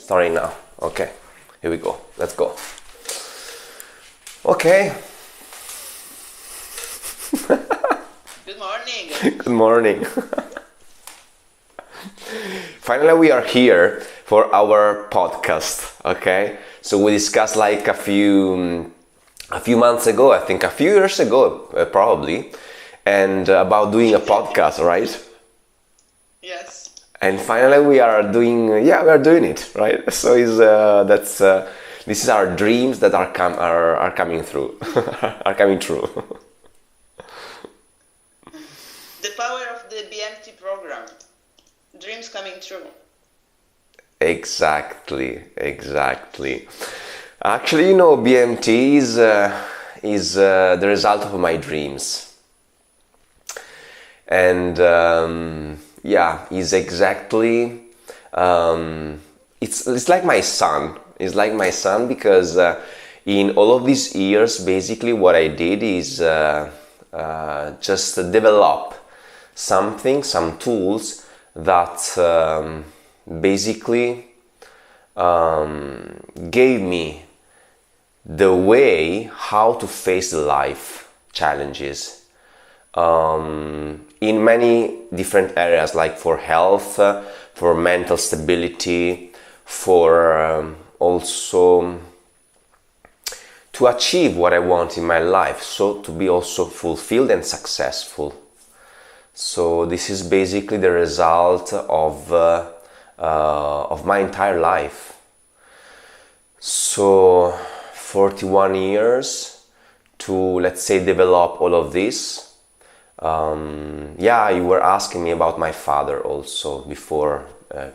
Starting now. Okay, here we go. Let's go. Okay. Good morning. Good morning. Finally, we are here for our podcast. Okay, so we discussed like a few months ago, I think a few years ago, probably, and about doing a podcast, right? Yes. And finally, we are doing it, right? So this is our dreams that are coming through, are coming true. The power of the BMT program. Dreams coming true. Exactly. Actually, BMT is the result of my dreams, and is exactly. It's like my son. It's like my son because in all of these years, basically, what I did is just develop some tools that basically gave me the way how to face life challenges in many different areas, like for health, for mental stability, for also to achieve what I want in my life, so to be also fulfilled and successful. So this is basically the result of my entire life. So 41 years to, let's say, develop all of this. You were asking me about my father also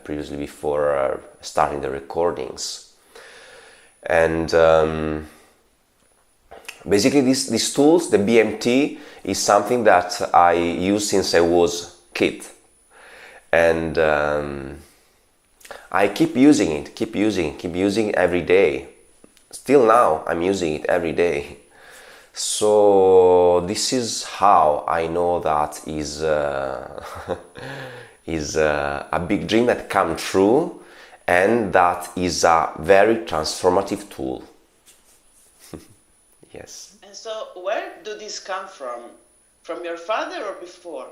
previously before starting the recordings. And basically these tools, the BMT, is something that I use since I was a kid. And I keep using it every day. Still now, I'm using it every day. So this is how I know that is a big dream that come true, and that is a very transformative tool. Yes. And so, where do these come from? From your father or before?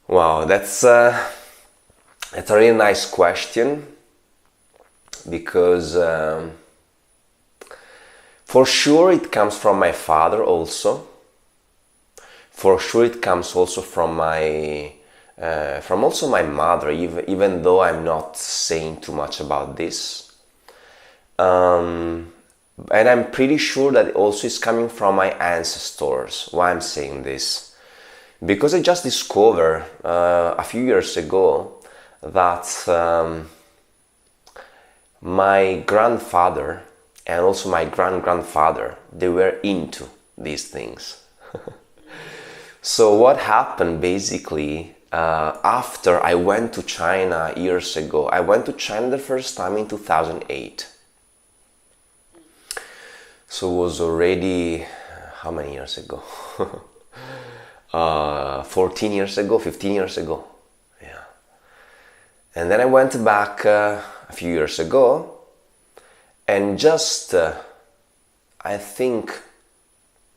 Wow, that's a really nice question, because for sure it comes from my father also. For sure it comes also from my mother, even though I'm not saying too much about this. And I'm pretty sure that it also is coming from my ancestors. Why I'm saying this? Because I just discovered a few years ago that my grandfather and also my grandfather, they were into these things. So what happened basically, after I went to China years ago, I went to China the first time in 2008. So it was already, how many years ago? 14 years ago, 15 years ago. Yeah. And then I went back a few years ago, and just, I think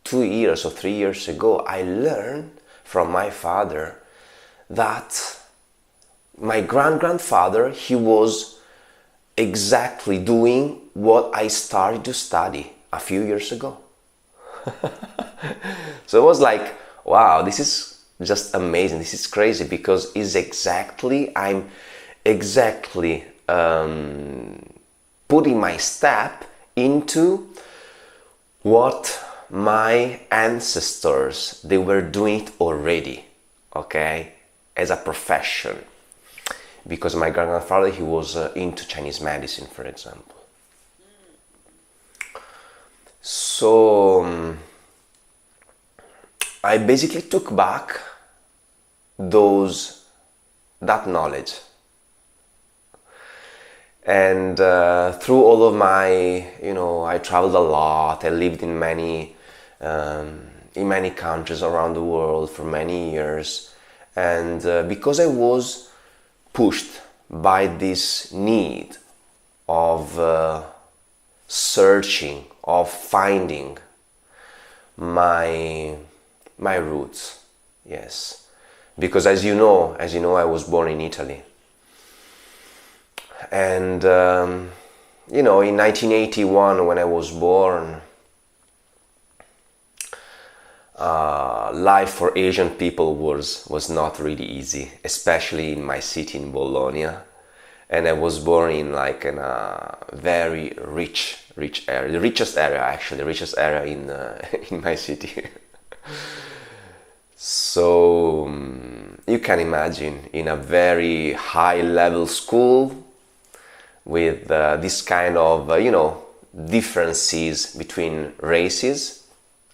2 years or 3 years ago, I learned from my father that my grandfather, he was exactly doing what I started to study a few years ago. So it was like, wow, this is just amazing. This is crazy, because I'm exactly putting my step into what my ancestors, they were doing it already, okay, as a profession. Because my grandfather, he was into Chinese medicine, for example. So I basically took back that knowledge, and through all of my, I traveled a lot. I lived in many countries around the world for many years, and because I was pushed by this need of searching, of finding my roots. Yes, because as you know, I was born in Italy, and in 1981, when I was born, life for Asian people was not really easy, especially in my city in Bologna. And I was born in in a very rich area, the richest area in in my city. So you can imagine, in a very high level school with this kind of differences between races.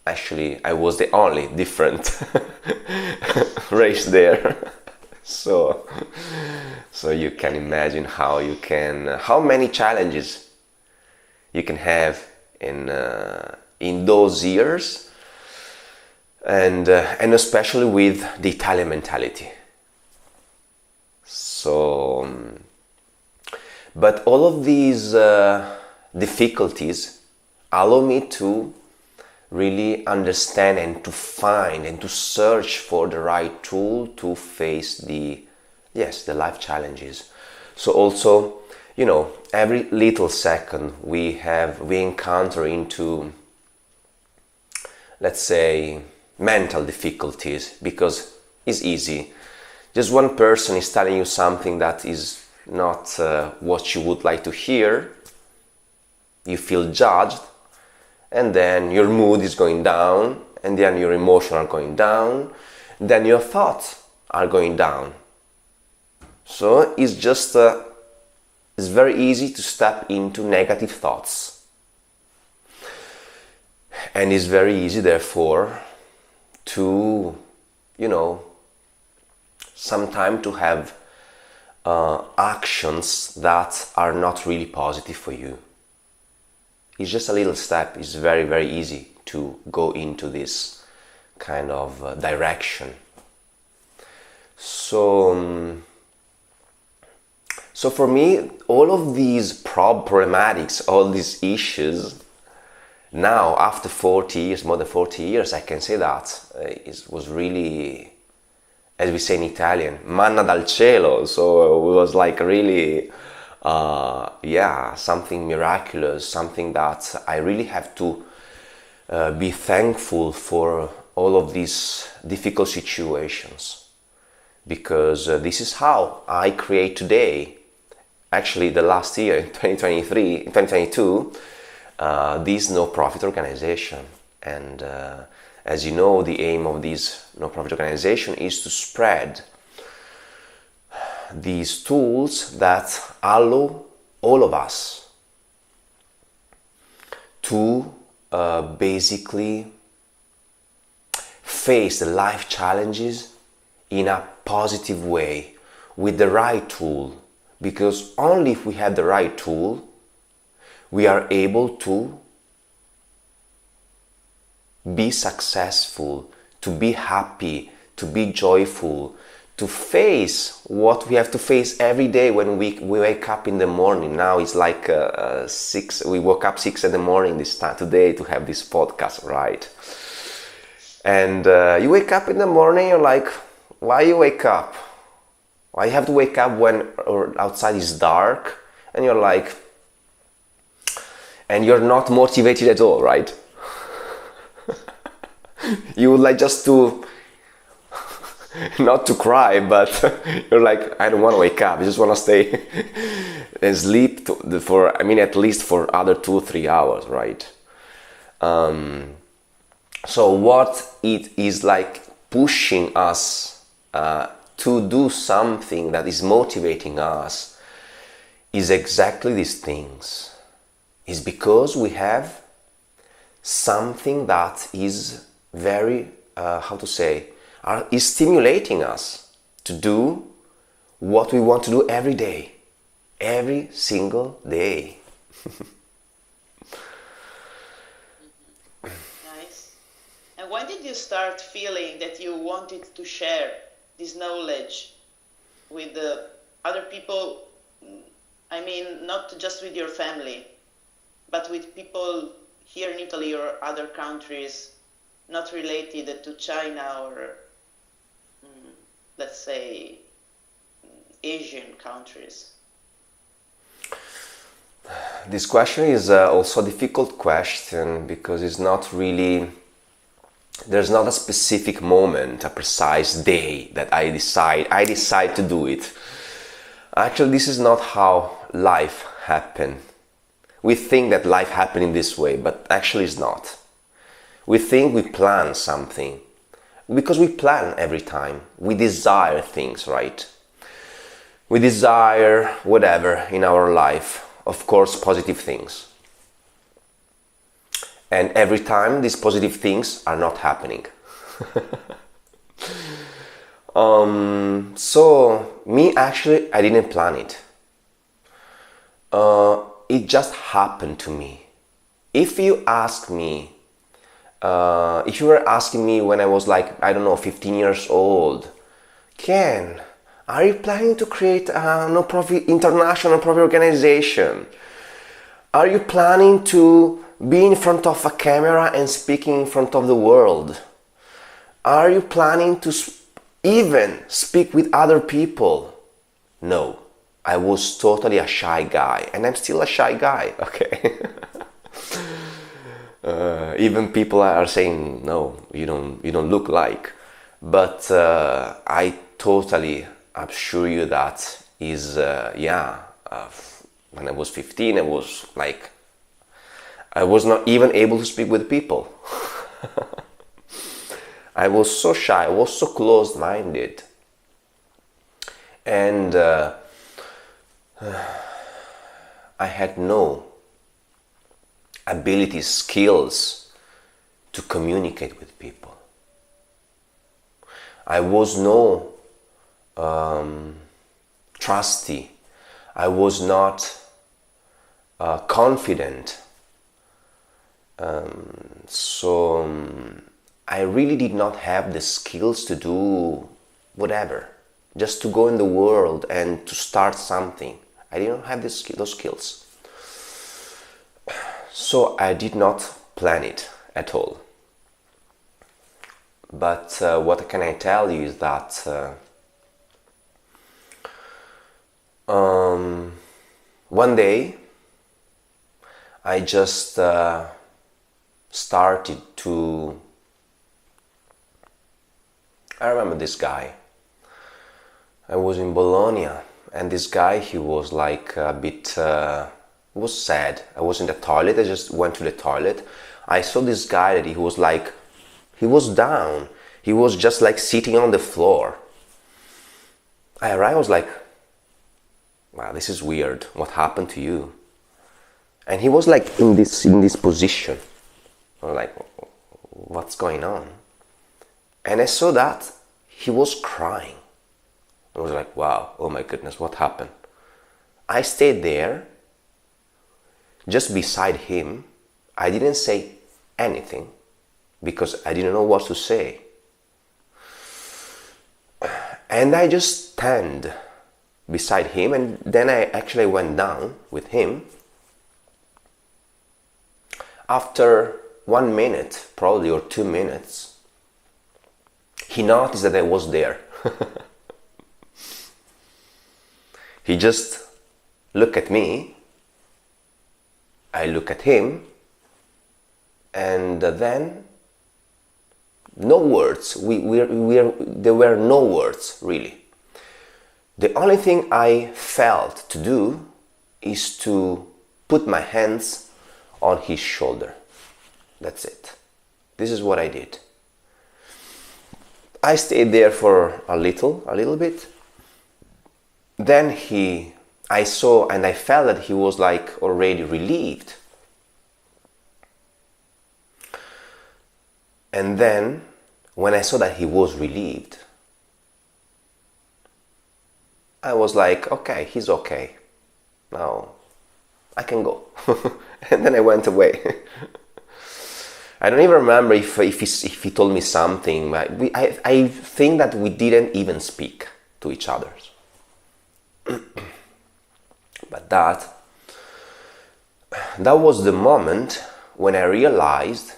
Actually, I was the only different race there. So you can imagine how many challenges you can have in those years, and especially with the Italian mentality. So, but all of these difficulties allow me to really understand and to find and to search for the right tool to face the life challenges. So also, every little second we encounter into, let's say, mental difficulties, because it's easy. Just one person is telling you something that is not what you would like to hear. You feel judged, and then your mood is going down, and then your emotions are going down, then your thoughts are going down. So it's just it's very easy to step into negative thoughts, and it's very easy therefore to sometimes to have actions that are not really positive for you. It's just a little step. It's very, very easy to go into this kind of direction. So for me, all of these problematics, all these issues, now after 40 years, more than 40 years, I can say that it was really, as we say in Italian, manna dal cielo. So it was like really something miraculous, something that I really have to be thankful for all of these difficult situations, because this is how I create today, actually the last year, in 2022, this no-profit organization. And as you know, the aim of this no-profit organization is to spread these tools that allow all of us to basically face the life challenges in a positive way with the right tool, because only if we have the right tool we are able to be successful, to be happy, to be joyful, to face what we have to face every day when we wake up in the morning. Now it's like 6, we woke up 6 in the morning this time today to have this podcast, right? And you wake up in the morning, you're like, why you wake up? Why you have to wake up when outside is dark? And you're like, and you're not motivated at all, right? You would like just to not to cry, but you're like, I don't want to wake up. I just want to stay and sleep for, at least for other 2-3 hours, right? So what it is like pushing us to do something that is motivating us is exactly these things. Is because we have something that is very, is stimulating us to do what we want to do every day, every single day. Nice. And when did you start feeling that you wanted to share this knowledge with the other people? I mean, not just with your family, but with people here in Italy or other countries not related to China or, let's say, Asian countries? This question is also a difficult question because it's not really, there's not a specific moment, a precise day that I decide to do it. Actually, this is not how life happened. We think that life happened in this way, but actually it's not. We think we plan something because we plan every time. We desire things, right? We desire whatever in our life, of course, positive things. And every time these positive things are not happening. So me, actually, I didn't plan it. It just happened to me. If you ask me, if you were asking me when I was like, I don't know, 15 years old, Kien, are you planning to create a no-profit, international non-profit organization? Are you planning to be in front of a camera and speaking in front of the world? Are you planning to even speak with other people? No, I was totally a shy guy, and I'm still a shy guy, okay? Even people are saying, no, you don't look like. But I totally assure you that is, when I was 15, I was like, I was not even able to speak with people. I was so shy, I was so closed-minded. And I had no abilities, skills to communicate with people. I was no trusty. I was not confident. So I really did not have the skills to do whatever, just to go in the world and to start something. I didn't have those skills. So I did not plan it at all. But what can I tell you is that one day I just started to... I remember this guy. I was in Bologna, and this guy, he was like a bit... was sad. I was in the toilet, I just went to the toilet. I saw this guy that he was like... He was down. He was just like sitting on the floor. I arrived, I was like, wow, this is weird. What happened to you? And he was like in this position. I was like, what's going on? And I saw that he was crying. I was like, wow, oh my goodness, what happened? I stayed there, just beside him. I didn't say anything because I didn't know what to say. And I just stand beside him, and then I actually went down with him. After 1 minute, probably, or 2 minutes, he noticed that I was there. He just looked at me, I look at him, and then no words. There were no words, really. The only thing I felt to do is to put my hands on his shoulder. That's it. This is what I did. I stayed there for a little bit. Then I saw and I felt that he was like already relieved. And then when I saw that he was relieved, I was like, okay, he's okay. Now I can go. And then I went away. I don't even remember if he told me something. But I think that we didn't even speak to each other. But that was the moment when I realized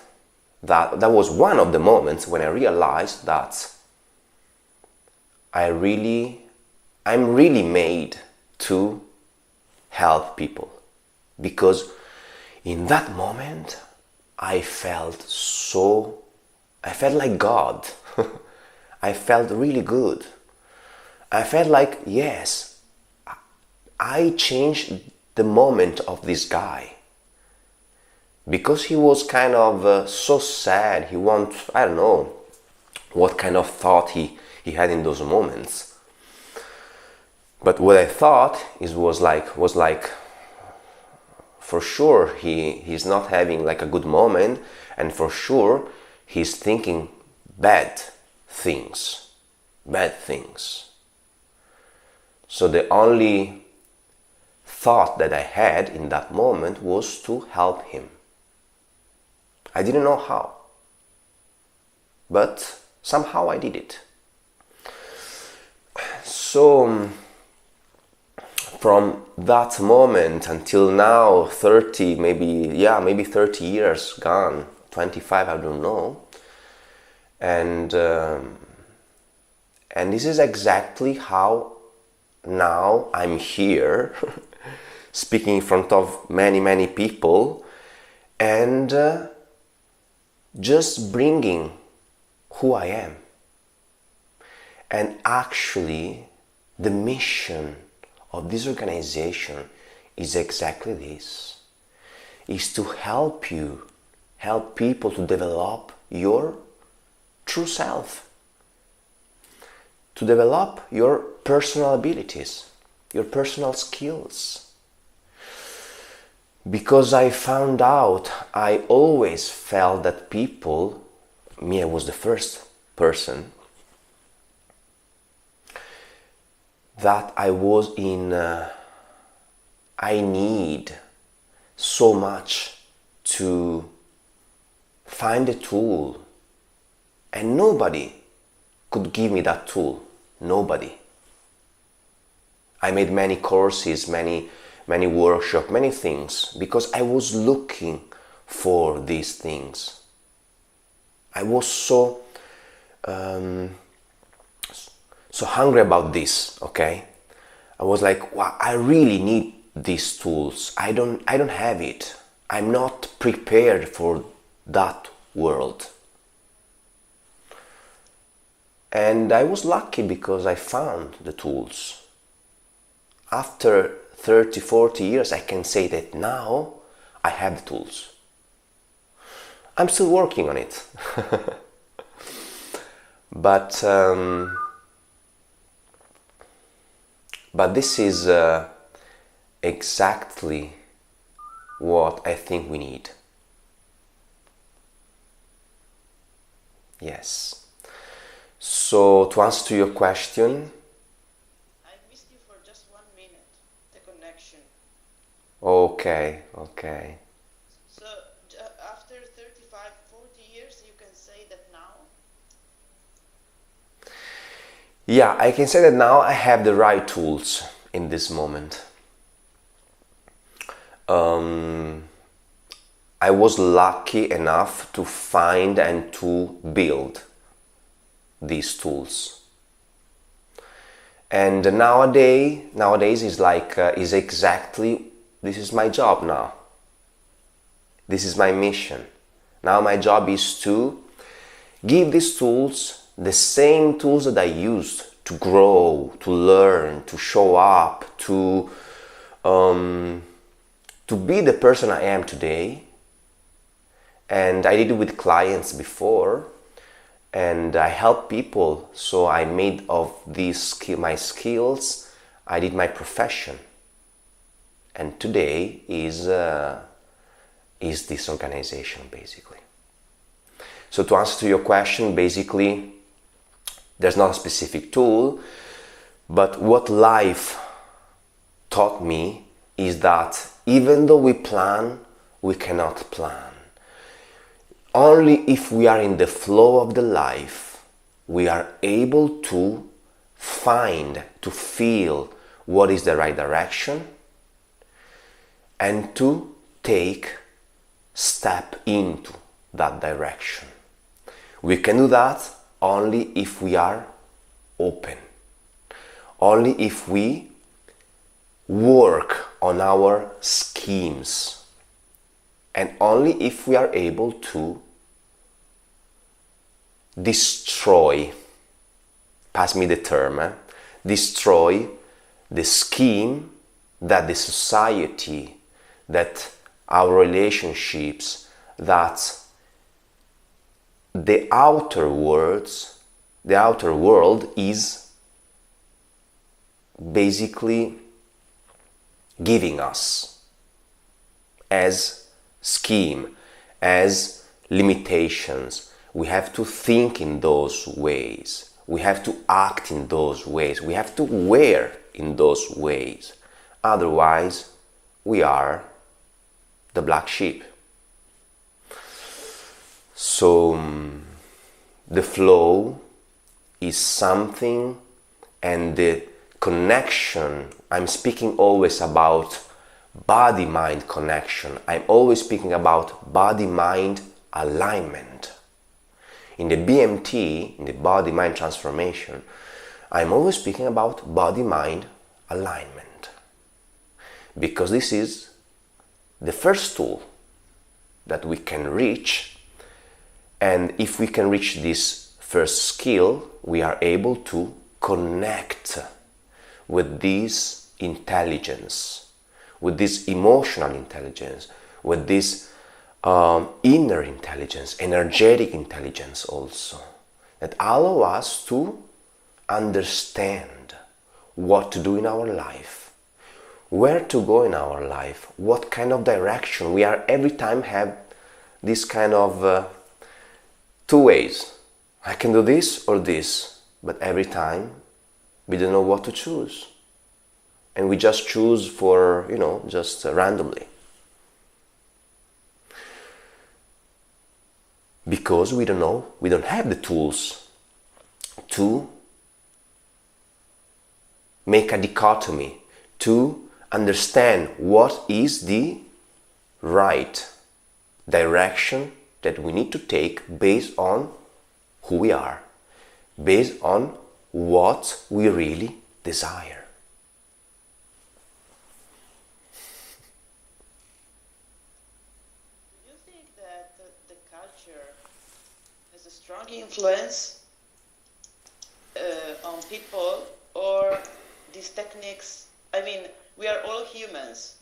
that was one of the moments when I realized that I'm really made to help people, because in that moment I felt like God. I felt really good. I felt like, yes, I changed the moment of this guy. Because he was kind of so sad. I don't know what kind of thought he had in those moments. But what I thought was like, for sure he's not having like a good moment, and for sure he's thinking bad things. So the only thought that I had in that moment was to help him. I didn't know how, but somehow I did it. So from that moment until now, 30 years gone, 25, I don't know. And this is exactly how now I'm here, speaking in front of many people, and just bringing who I am. And actually, the mission of this organization is exactly this, is to help people to develop your true self, to develop your personal abilities, your personal skills. Because I found out, I always felt that people, I was the first person, that I was I need so much to find a tool, and nobody could give me that tool. Nobody. I made many courses, many workshops, many things, because I was looking for these things. I was so hungry about this, okay? I was like, wow, I really need these tools. I don't have it. I'm not prepared for that world. And I was lucky because I found the tools. After 30, 40 years, I can say that now I have the tools. I'm still working on it. But this is exactly what I think we need. Yes. So to answer to your question, I missed you for just 1 minute, the connection. Okay. So after 35, 40 years, you can say that now? Yeah, I can say that now I have the right tools in this moment. I was lucky enough to find and to build these tools. And nowadays is like is exactly, this is my job now. This is my mission. Now my job is to give these tools, the same tools that I used to grow, to learn, to show up, to be the person I am today. And I did it with clients before, and I help people. So I made of my skills, I did my profession. And today is this organization, basically. So to answer to your question, basically, there's not a specific tool, but what life taught me is that even though we plan, we cannot plan. Only if we are in the flow of the life, we are able to find, to feel what is the right direction, and to step into that direction. We can do that only if we are open, only if we work on our schemes, and only if we are able to destroy, pass me the term, destroy the scheme that the society, that our relationships, that the outer world is basically giving us as scheme, as limitations. We have to think in those ways. We have to act in those ways. We have to wear in those ways. Otherwise, we are the black sheep. So, the flow is something, and the connection, I'm speaking always about body-mind connection. I'm always speaking about body-mind alignment. In the BMT, in the body-mind transformation, I'm always speaking about body-mind alignment. Because this is the first tool that we can reach, and if we can reach this first skill, we are able to connect with this intelligence, with this emotional intelligence, with this inner intelligence, energetic intelligence also, that allow us to understand what to do in our life, where to go in our life, what kind of direction. We are every time have this kind of two ways. I can do this or this, but every time we don't know what to choose. And we just choose for, just randomly. Because we don't know, we don't have the tools to make a dichotomy, to understand what is the right direction that we need to take based on who we are, based on what we really desire. Do you think that the culture has a strong influence on people, or these techniques? I mean, we are all humans,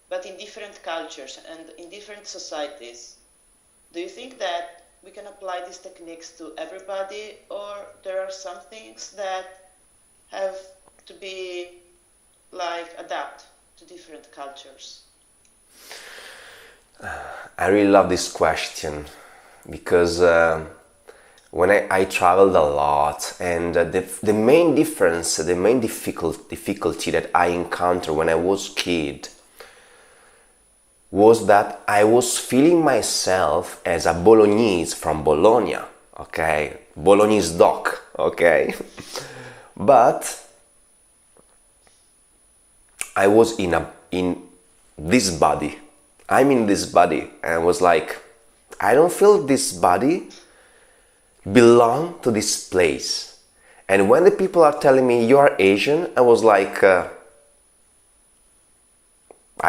but in different cultures and in different societies. Do you think that we can apply these techniques to everybody, or there are some things that have to be adapt to different cultures? I really love this question because when I traveled a lot, and the main difference, the main difficulty that I encountered when I was a kid was that I was feeling myself as a Bolognese from Bologna, okay? Bolognese doc, okay? But I was in this body. I'm in this body, and I was like, I don't feel this body belong to this place. And when the people are telling me you are Asian, I was like, I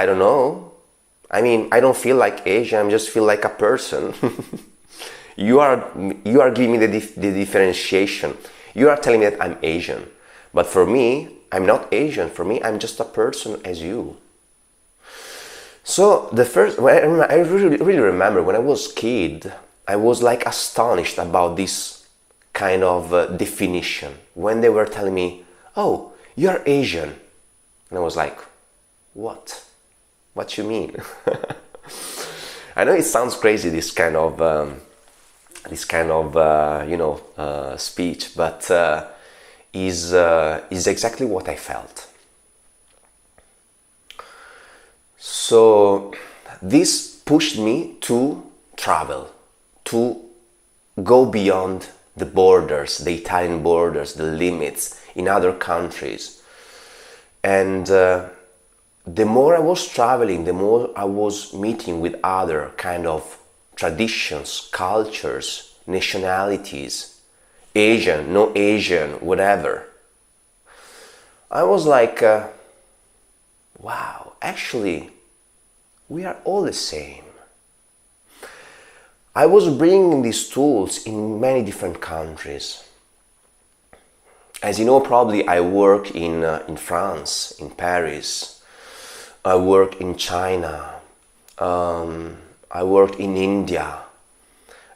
don't know. I mean, I don't feel like Asian, I just feel like a person. You are giving me the differentiation. You are telling me that I'm Asian. But for me, I'm not Asian. For me, I'm just a person as you. So I really remember when I was a kid, I was astonished about this kind of definition. When they were telling me, oh, you're Asian. And I was like, what? What you mean? I know it sounds crazy, this kind of speech, but is exactly what I felt. So this pushed me to travel, to go beyond the borders, the Italian borders, the limits in other countries, and the more I was traveling, the more I was meeting with other kind of traditions, cultures, nationalities, Asian, no Asian, whatever. I was like, wow, actually, we are all the same. I was bringing these tools in many different countries. As you know, probably I work in France, in Paris. I work in China. I worked in India,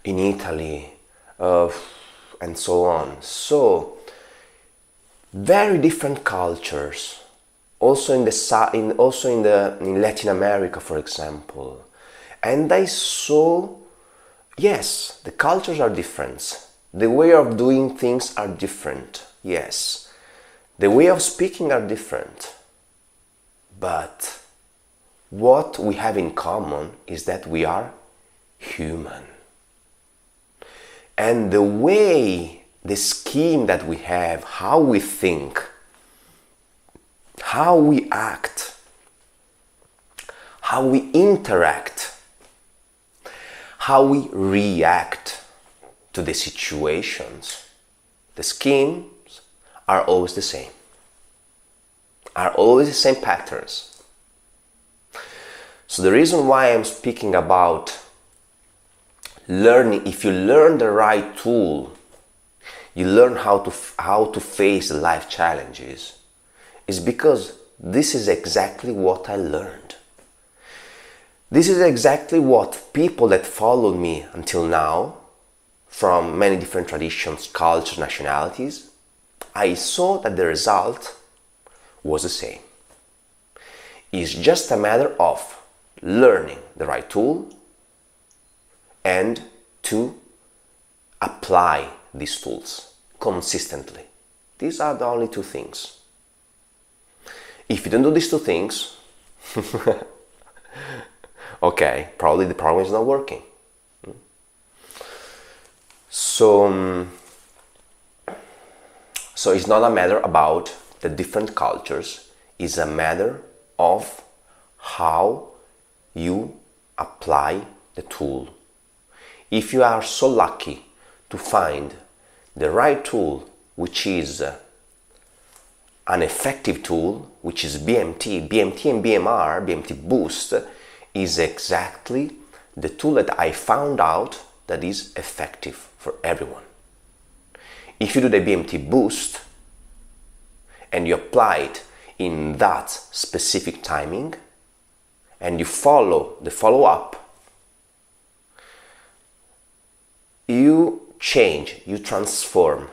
in Italy, and so on. So, very different cultures. Also in Latin America, for example. And I saw, yes, the cultures are different. The way of doing things are different. Yes. The way of speaking are different. But what we have in common is that we are human. And the way, the scheme that we have, how we think, how we act, how we interact, how we react to the situations, the schemes are always the same, are always the same patterns. So the reason why I'm speaking about learning, if you learn the right tool, you learn how to face life challenges, is because this is exactly what I learned. This is exactly what people that followed me until now, from many different traditions, cultures, nationalities, I saw that the result was the same. It's just a matter of learning the right tool and to apply these tools consistently. These are the only two things. If you don't do these two things, okay, probably the program is not working. So it's not a matter about the different cultures, it's a matter of how you apply the tool. If you are so lucky to find the right tool, which is an effective tool, which is BMT and BMR, BMT Boost, is exactly the tool that I found out that is effective for everyone. If you do the BMT Boost and you apply it in that specific timing and you follow the follow-up, you change, you transform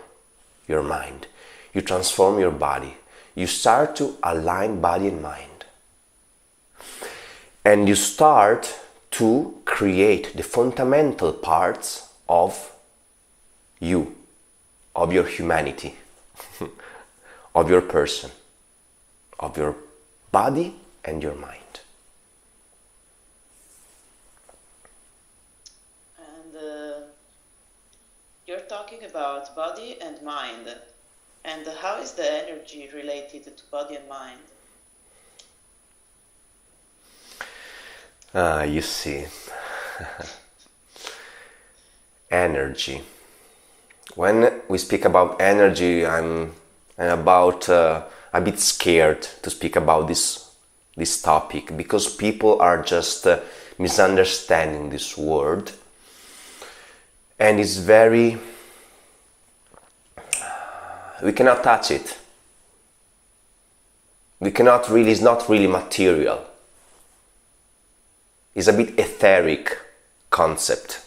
your mind, you transform your body, you start to align body and mind, and you start to create the fundamental parts of you, of your humanity, of your person, of your body and your mind. And you're talking about body and mind. And how is the energy related to body and mind? You see, energy. When we speak about energy, I'm about a bit scared to speak about this topic because people are just misunderstanding this word, and it's very, we cannot touch it. We cannot really, it's not really material. It's a bit etheric concept,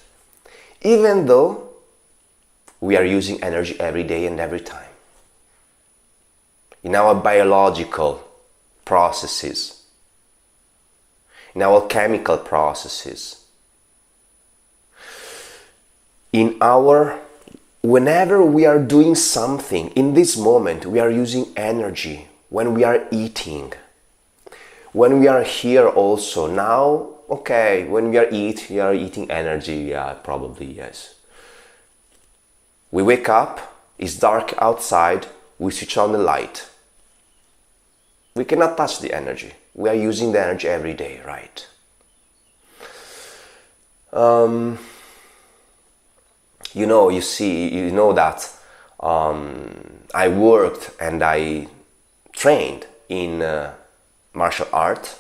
even though we are using energy every day and every time. In our biological processes, in our chemical processes, whenever we are doing something, in this moment we are using energy. When we are eating, when we are here also, now, okay, when we are eating energy, yeah, probably, yes. We wake up, it's dark outside, we switch on the light. We cannot touch the energy. We are using the energy every day, right? You know that I worked and I trained in martial art,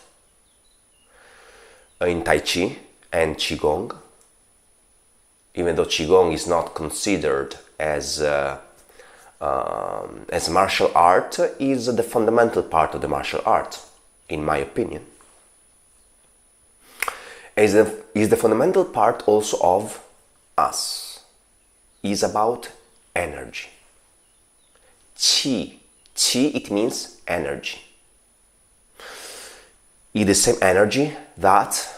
in Tai Chi and Qigong, even though Qigong is not considered as martial art, is the fundamental part of the martial art, in my opinion. Is the fundamental part also of us. Is about energy. Qi. Qi, it means energy. It's the same energy that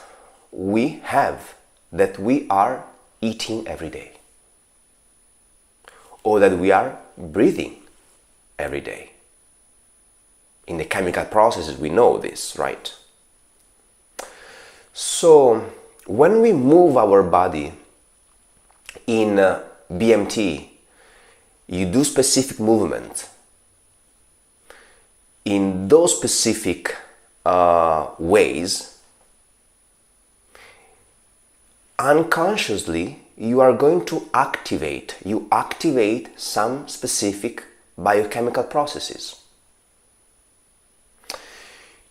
we have, that we are eating every day, or that we are breathing every day. In the chemical processes, we know this, right? So, when we move our body in BMT, you do specific movement. In those specific ways, unconsciously, you are going to activate some specific biochemical processes.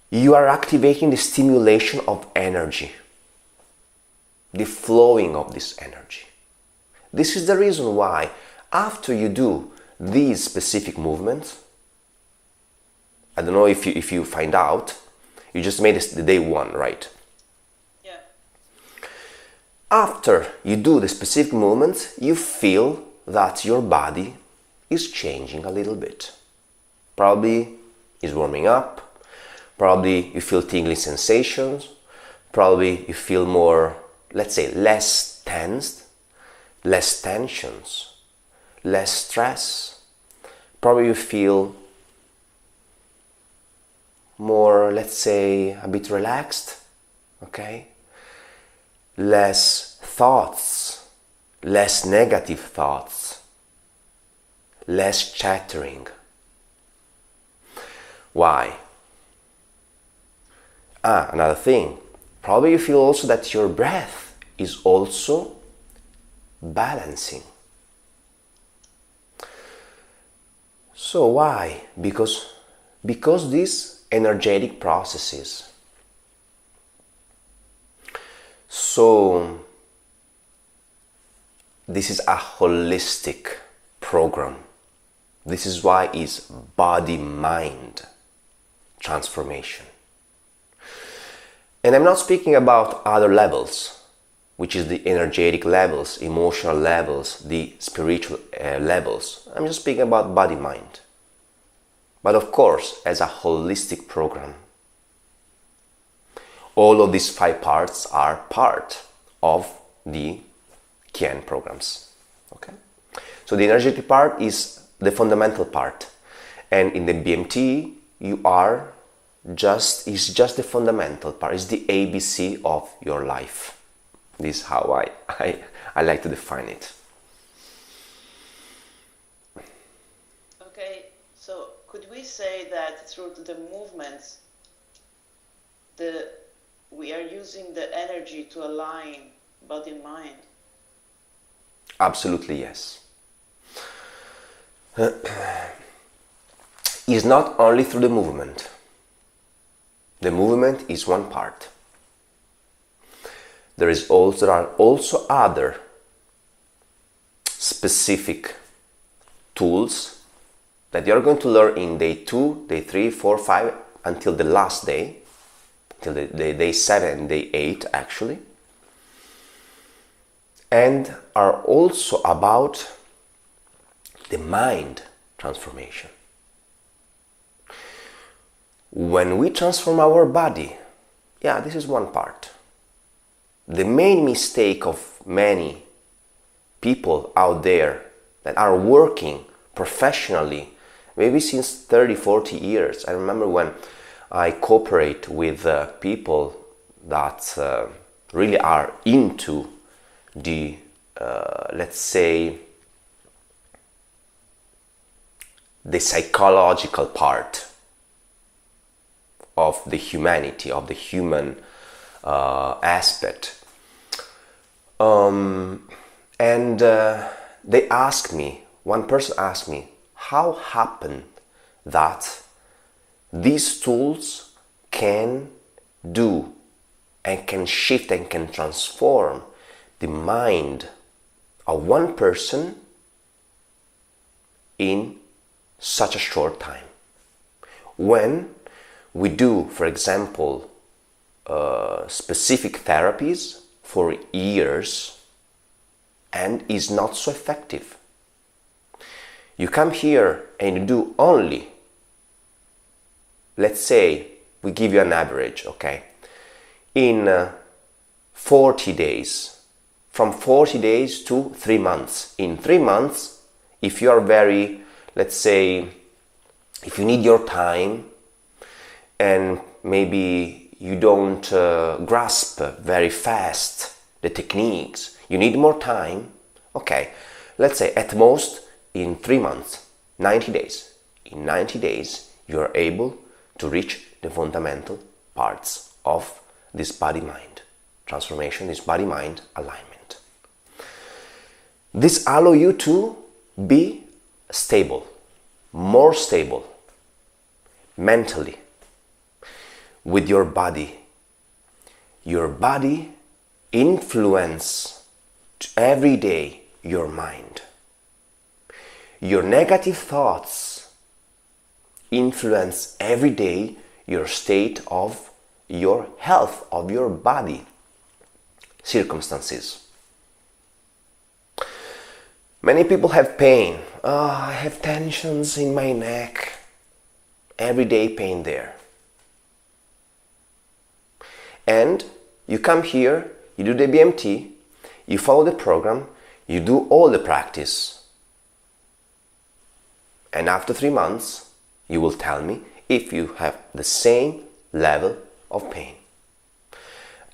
You are activating the stimulation of energy, the flowing of this energy. This is the reason why after you do these specific movements, I don't know if you find out, you just made the day one, right? Yeah. After you do the specific movements, you feel that your body is changing a little bit. Probably is warming up, probably you feel tingling sensations, probably you feel more, let's say, less tensed, less tensions, less stress. Probably you feel more, let's say, a bit relaxed, okay? Less thoughts, less negative thoughts, less chattering. Why? Another thing. Probably you feel also that your breath is also balancing. So why? Because these energetic processes. So this is a holistic program. This is why it's body-mind transformation. And I'm not speaking about other levels, which is the energetic levels, emotional levels, the spiritual levels. I'm just speaking about body-mind. But of course, as a holistic program, all of these 5 parts are part of the KienPrograms. Okay? So the energetic part is the fundamental part. And in the BMT, it's just the fundamental part. It's the ABC of your life. This is how I like to define it. Okay, so could we say that through the movements, we are using the energy to align body and mind? Absolutely, yes. It's not only through the movement. The movement is one part. There are also other specific tools that you're going to learn in day 2, day 3, 4, 5, until the last day, till the day 7 and day 8 actually, and are also about the mind transformation. When we transform our body, this is one part. The main mistake of many people out there that are working professionally, maybe since 30, 40 years. I remember when I cooperate with people that really are into the, let's say, the psychological part of the humanity, of the human aspect. And they asked me, one person asked me, how happened that these tools can do and can shift and can transform the mind of one person in such a short time. When we do, for example, specific therapies for years and is not so effective. You come here and you do only, let's say, we give you an average, okay? In 40 days, from 40 days to 3 months. In 3 months, if you are very, let's say, if you need your time and maybe you don't grasp very fast the techniques, you need more time, okay, let's say at most in 3 months, 90 days. In 90 days, you are able to reach the fundamental parts of this body-mind transformation, this body-mind alignment. This allows you to be stable, more stable, mentally, with your body. Your body influences every day your mind. Your negative thoughts influence every day your state of your health, of your body circumstances. Many people have pain. Oh, I have tensions in my neck. Everyday pain there. And you come here, you do the BMT, you follow the program, you do all the practice. And after 3 months, you will tell me if you have the same level of pain.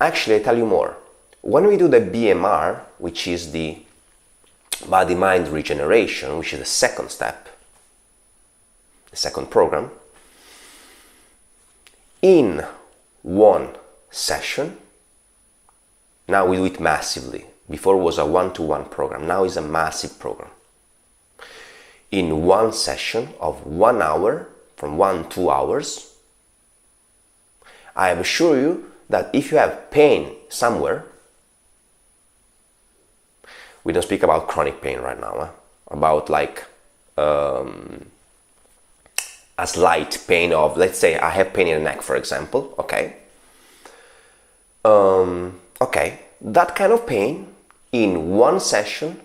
Actually, I tell you more. When we do the BMR, which is the body-mind regeneration, which is the second step, the second program, in one session, now we do it massively. Before it was a one-to-one program, now it's a massive program. In one session of 1 hour, from 1 to 2 hours, I assure you that if you have pain somewhere, we don't speak about chronic pain right now, about like a slight pain of, let's say I have pain in the neck, for example, okay? Okay, that kind of pain, in one session,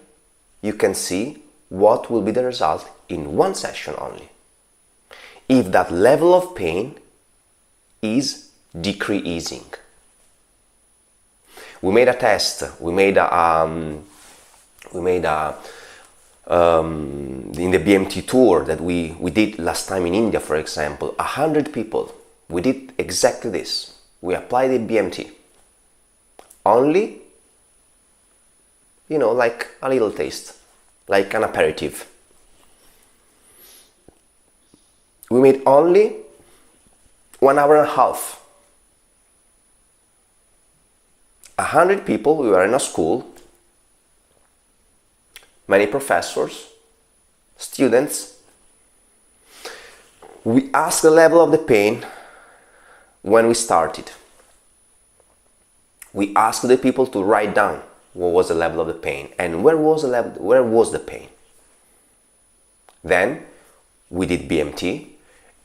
you can see what will be the result in one session only. If that level of pain is decreasing. We made a test, in the BMT tour that we did last time in India, for example, 100 people, we did exactly this. We applied the BMT. Only, like a little taste, like an aperitif. We made only 1 hour and a half. 100 people, we were in a school, many professors, students. We asked the level of the pain when we started. We asked the people to write down what was the level of the pain and where was the pain. Then we did BMT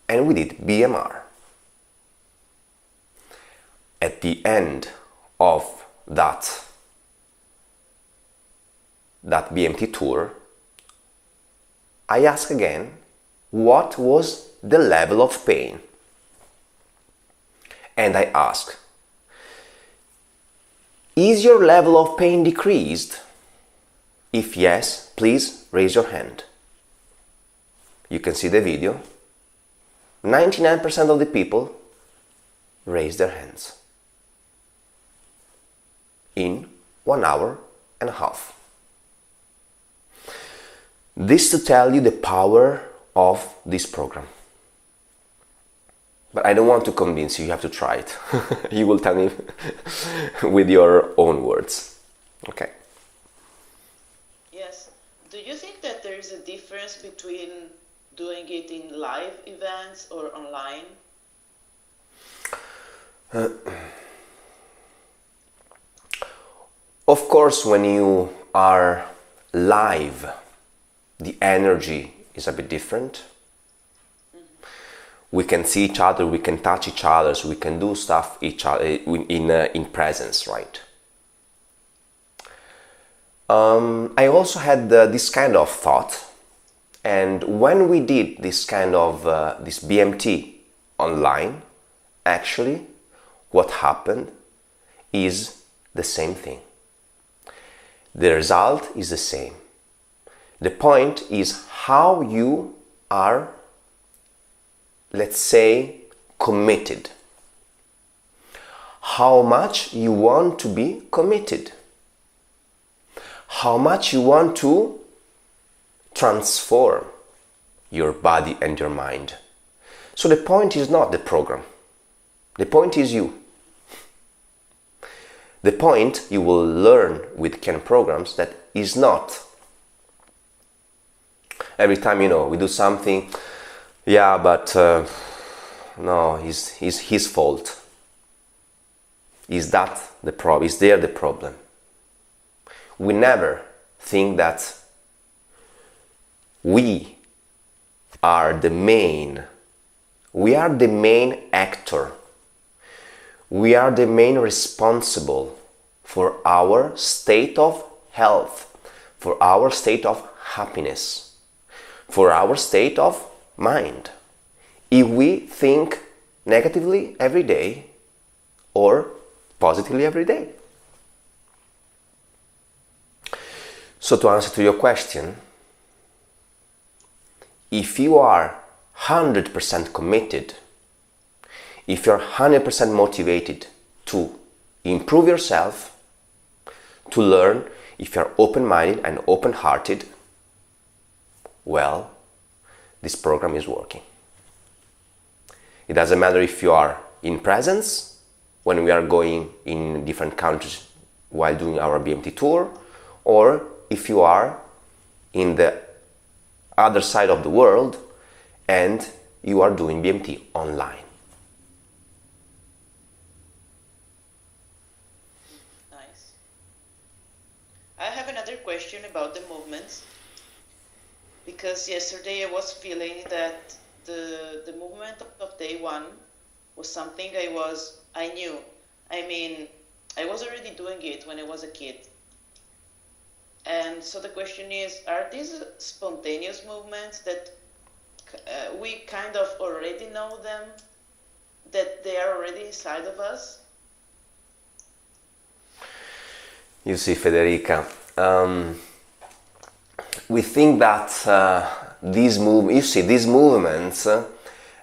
and we did BMR. At the end of that BMT tour, I asked again what was the level of pain. And I asked, is your level of pain decreased? If yes, please raise your hand. You can see the video. 99% of the people raised their hands in 1 hour and a half. This to tell you the power of this program. But I don't want to convince you, you have to try it. You will tell me with your own words. Okay. Yes. Do you think that there is a difference between doing it in live events or online? Of course, when you are live, the energy is a bit different. We can see each other, we can touch each other, so we can do stuff each other in presence, right? I also had this kind of thought, and when we did this kind of this BMT online, actually, what happened is the same thing. The result is the same. The point is how you are, let's say, committed. How much you want to be committed. How much you want to transform your body and your mind. So the point is not the program. The point is you. The point you will learn with KienPrograms that is not every time, we do something, yeah, but no, it's his fault. Is that the problem? Is there the problem? We never think that we are the main actor. We are the main responsible for our state of health, for our state of happiness, for our state of mind. If we think negatively every day or positively every day. So to answer to your question, if you are 100% committed, if you're 100% motivated to improve yourself, to learn, if you're open-minded and open-hearted, well, this program is working. It doesn't matter if you are in presence, when we are going in different countries while doing our BMT tour, or if you are in the other side of the world and you are doing BMT online. Nice. I have another question about the movements, because yesterday I was feeling that the movement of day one was something I knew. I mean, I was already doing it when I was a kid. And so the question is, are these spontaneous movements that we kind of already know them, that they are already inside of us? You see, Federica, we think that these movements,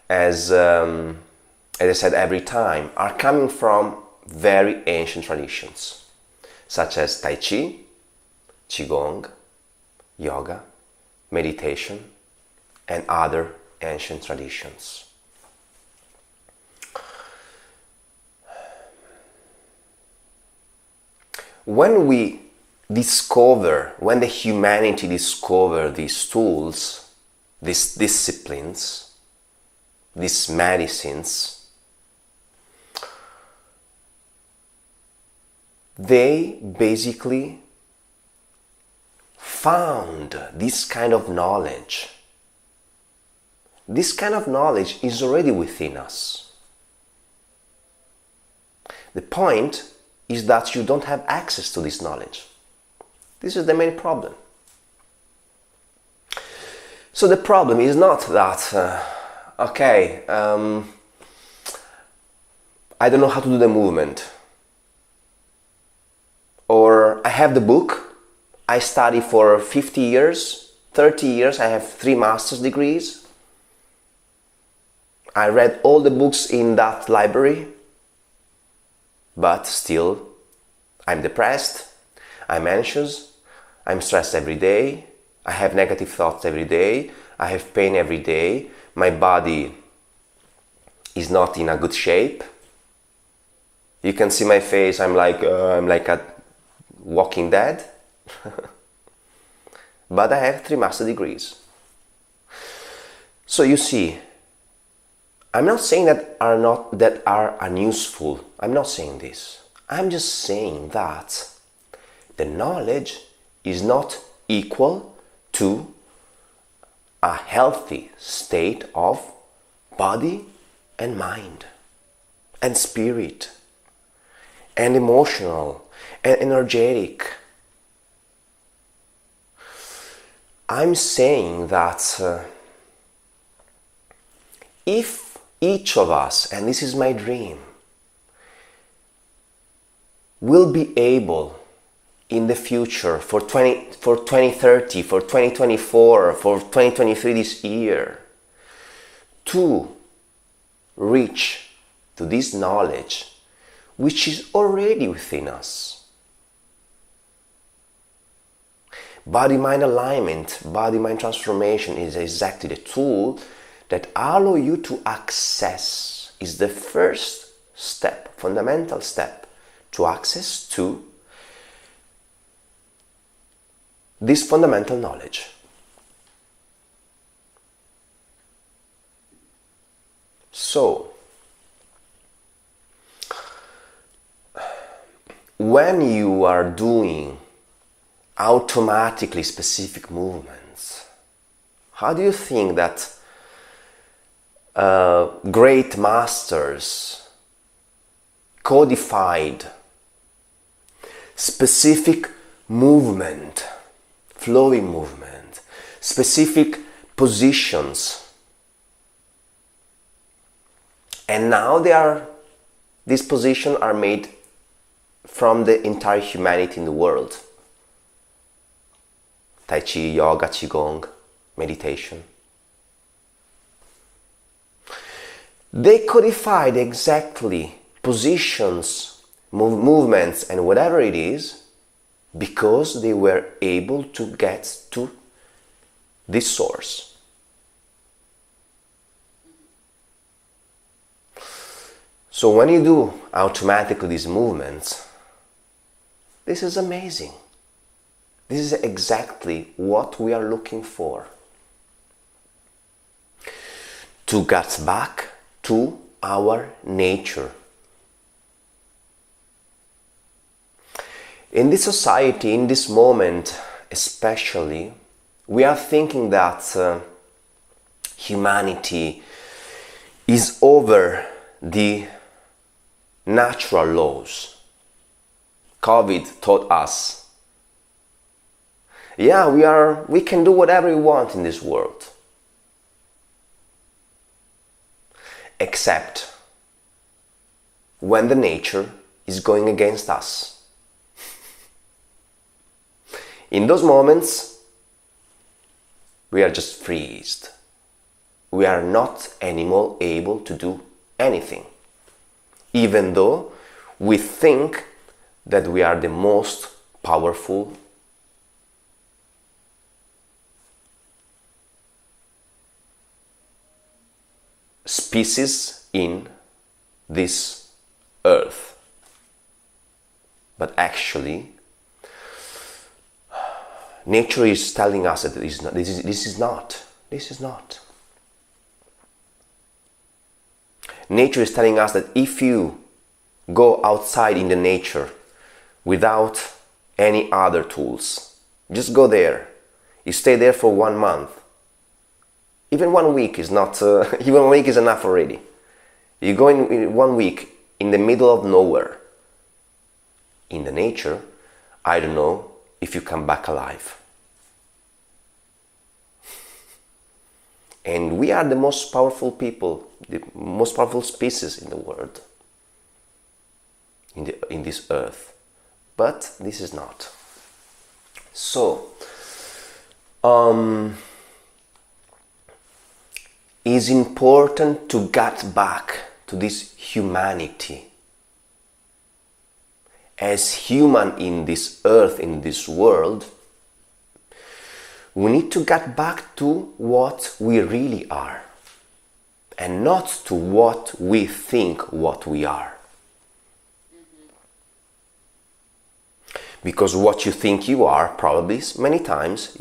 as I said every time, are coming from very ancient traditions, such as Tai Chi, Qigong, yoga, meditation, and other ancient traditions. When the humanity discover these tools, these disciplines, these medicines, they basically found this kind of knowledge. This kind of knowledge is already within us. The point is that you don't have access to this knowledge. This is the main problem. So the problem is not that, I don't know how to do the movement. Or I have the book, I study for 50 years, 30 years, I have 3 master's degrees. I read all the books in that library, but still I'm depressed, I'm anxious, I'm stressed every day, I have negative thoughts every day, I have pain every day, my body is not in a good shape. You can see my face, I'm like a walking dead. But I have 3 master degrees. So you see, I'm not saying that are unuseful. I'm not saying this. I'm just saying that the knowledge is not equal to a healthy state of body and mind and spirit and emotional and energetic. I'm saying that if each of us, and this is my dream, will be able in the future for 2030, for 2024, for 2023 this year, to reach to this knowledge which is already within us. Body-mind alignment, body-mind transformation is exactly the tool that allow you to access, is the first step, fundamental step to access to this fundamental knowledge. So, when you are doing automatically specific movements, how do you think that great masters codified specific movement, flowing movement, specific positions, and now these positions are made from the entire humanity in the world? Tai Chi, yoga, Qigong, meditation. They codified exactly positions, movements, and whatever it is, because they were able to get to this source. So when you do automatically these movements, this is amazing. This is exactly what we are looking for. To get back to our nature. In this society, in this moment especially, we are thinking that humanity is over the natural laws. COVID taught us, we can do whatever we want in this world. Except when the nature is going against us. In those moments, we are just freezed. We are not anymore able to do anything, even though we think that we are the most powerful species in this earth. But actually, nature is telling us that this is not. Nature is telling us that if you go outside in the nature without any other tools, just go there, you stay there for 1 month, even 1 week is not, even 1 week is enough already. You go in 1 week in the middle of nowhere, in the nature, I don't know if you come back alive. And we are the most powerful people, the most powerful species in the world, in this earth. But this is not. So, it's important to get back to this humanity. As human in this earth, in this world, we need to get back to what we really are. and not to what we think what we are. Because what you think you are, probably many times,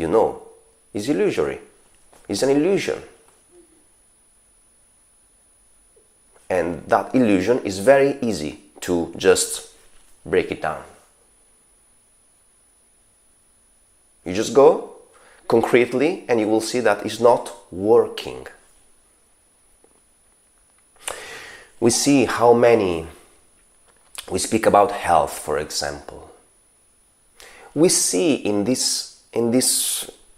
is illusory, is an illusion. And that illusion is very easy to just break it down. You just go concretely and you will see that it's not working. We see how many, we speak about health, for example. We see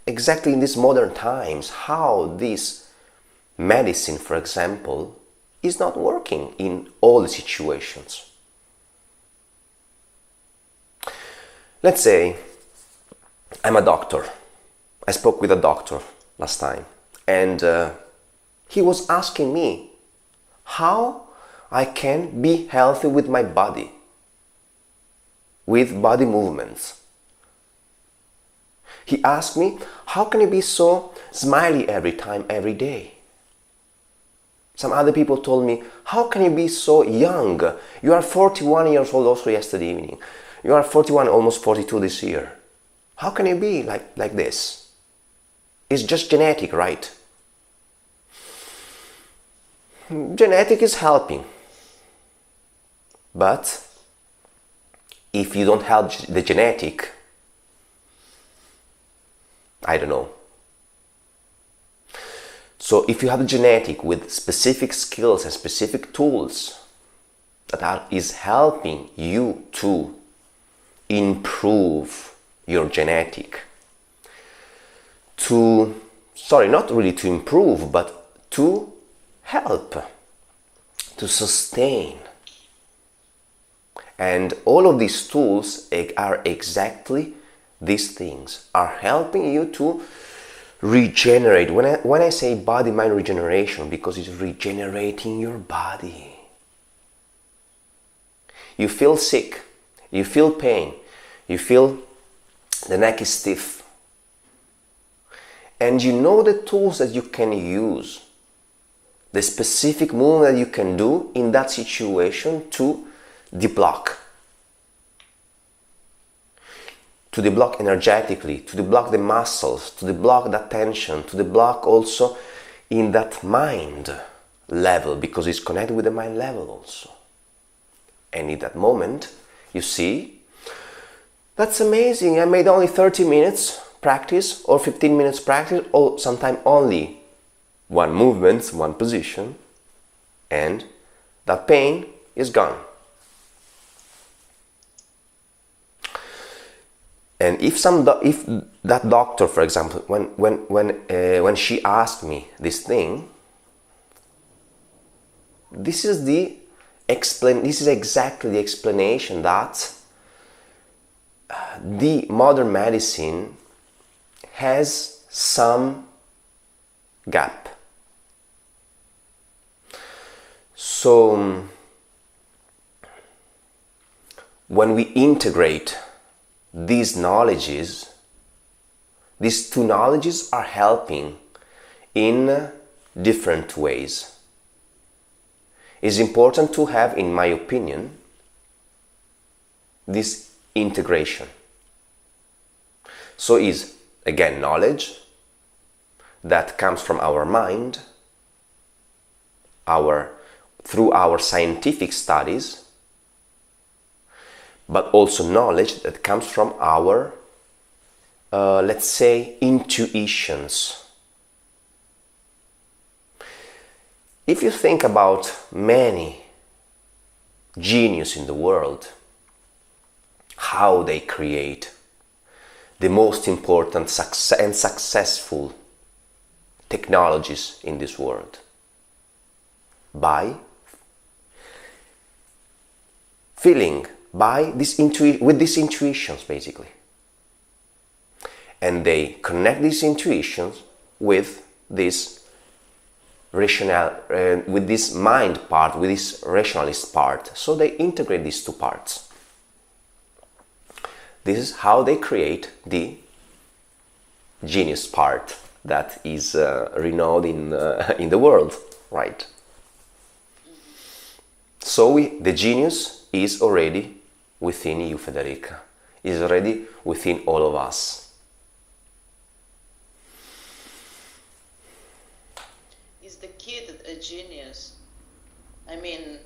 exactly in these modern times, how this medicine, for example, is not working in all the situations. Let's say I'm a doctor. I spoke with a doctor last time, and he was asking me how I can be healthy with my body, with body movements. He asked me, how can you be so smiley every time, every day? Some other people told me, how can you be so young? You are 41 years old also yesterday evening. You are 41, almost 42 this year. How can you be like this? It's just genetic, right? Genetic is helping. But if you don't help the genetic, I don't know. So if you have a genetic with specific skills and specific tools that is helping you to improve your genetic, not really to improve, but to help, to sustain. And all of these tools are exactly these things, are helping you to regenerate. When I say body-mind regeneration, because it's regenerating your body. You feel sick, you feel pain, you feel the neck is stiff. And you know the tools that you can use, the specific movement that you can do in that situation to deblock. To deblock energetically, to deblock the muscles, to deblock that tension, to deblock also in that mind level, because it's connected with the mind level also. And in that moment, you see, that's amazing, I made only 30 minutes practice, or 15 minutes practice, or sometimes only one movement, one position, and that pain is gone. And if that doctor, for example, when she asked me this thing, this is exactly the explanation that the modern medicine has some gap. So when we integrate these knowledges, these two knowledges are helping in different ways. It's important to have, in my opinion, this integration. So is, again, knowledge that comes from our mind, through our scientific studies, but also knowledge that comes from our, let's say, intuitions. If you think about many geniuses in the world, how they create the most important and successful technologies in this world, by feeling, with these intuitions, basically. And they connect these intuitions with this with this mind part, with this rationalist part. So they integrate these two parts. This is how they create the genius part that is renowned in the world. right? So the genius is already within you, Federica. Is already within all of us. Is the kid a genius? I mean,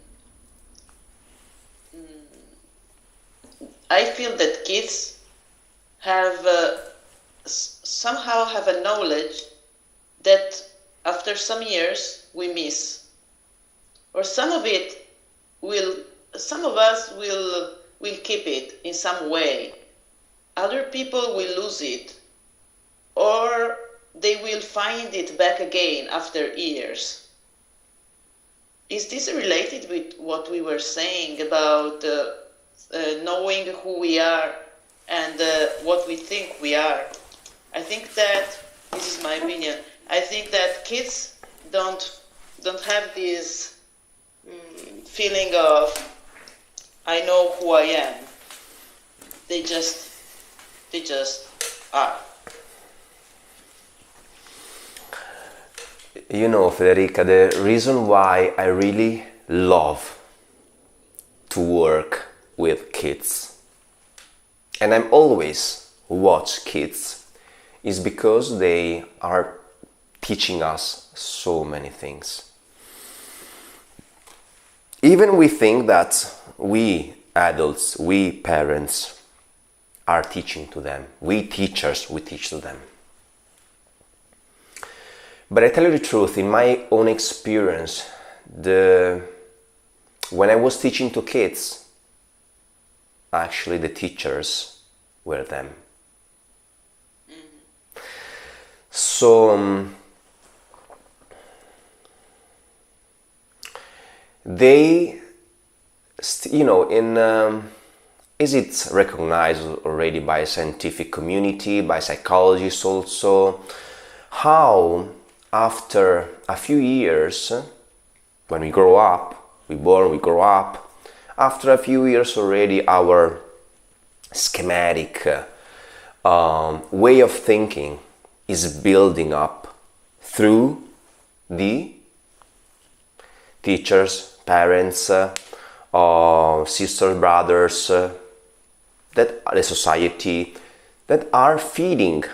I feel that kids have somehow have a knowledge that after some years we miss, or some of us will keep it in some way. Other people will lose it, or they will find it back again after years. Is this related with what we were saying about knowing who we are and what we think we are? I think that, this is my opinion, I think that kids don't have this feeling of, I know who I am. They just are. You know, Federica, the reason why I really love to work with kids, and I'm always watch kids, is because they are teaching us so many things. Even we think that we adults, we parents are teaching to them. We teachers, we teach to them. But I tell you the truth, in my own experience, when I was teaching to kids, actually the teachers were them. So they, is it recognized already by scientific community, by psychologists also, how after a few years, when we grow up, we grow up, after a few years already our schematic way of thinking is building up through the teachers, parents, sisters, brothers, that the society that are feeding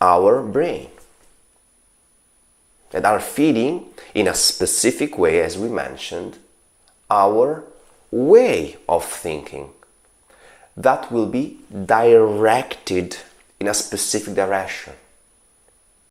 our brain, that are feeding in a specific way, as we mentioned, our way of thinking that will be directed in a specific direction.